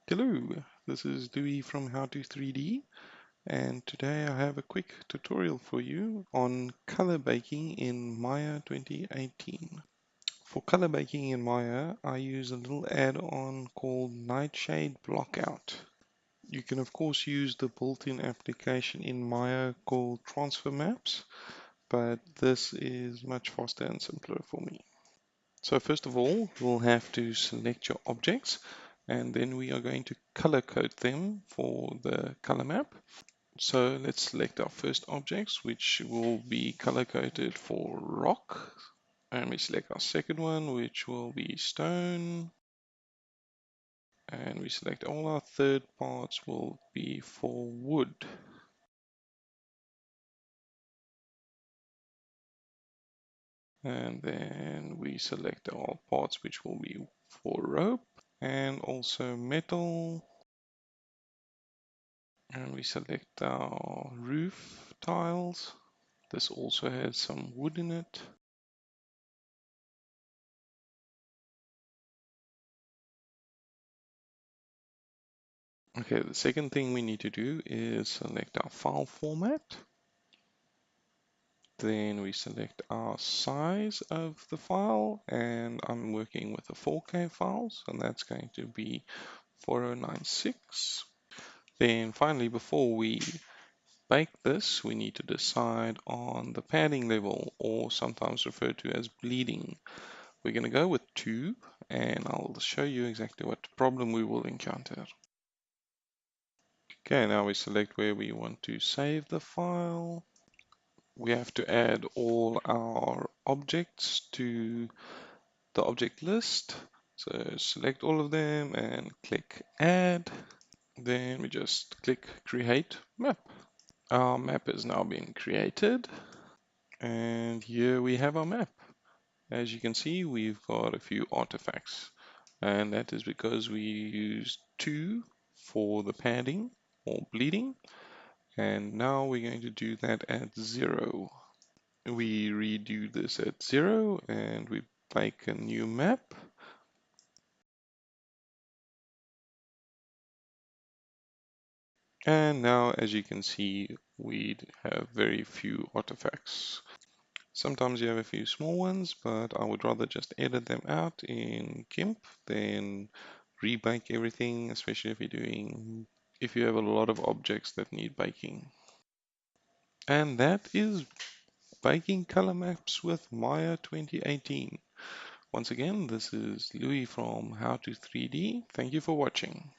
Hello, this is Louis from How to 3D, and today I have a quick tutorial for you on color baking in Maya 2018. For color baking in Maya, I use a little add-on called NightShade Blockout. You can of course use the built-in application in Maya called Transfer Maps, but this is much faster and simpler for me. So first of all, we'll have to select your objects and then we are going to color code them for the color map. So let's select our first objects, which will be color coded for rock. And we select our second one, which will be stone. And we select all our third parts will be for wood. And then we select all parts which will be for rope and also metal. And we select our roof tiles. This also has some wood in it. Okay, the second thing we need to do is select our file format. Then we select our size of the file, and I'm working with a 4K file, so that's going to be 4096. Then finally, before we bake this, we need to decide on the padding level, or sometimes referred to as bleeding. We're going to go with 2, and I'll show you exactly what problem we will encounter. Okay, now we select where we want to save the file. We have to add all our objects to the object list. So select all of them and click add. Then we just click create map. Our map has now been created. And here we have our map. As you can see, we've got a few artifacts. And that is because we used 2 for the padding or bleeding. And now we're going to do that at 0. We redo this at 0 and we make a new map. And now, as you can see, we have very few artifacts. Sometimes you have a few small ones, but I would rather just edit them out in GIMP than rebake everything, especially if you have a lot of objects that need baking. And that is baking color maps with Maya 2018. Once again, this is Louis from How to 3D. Thank you for watching.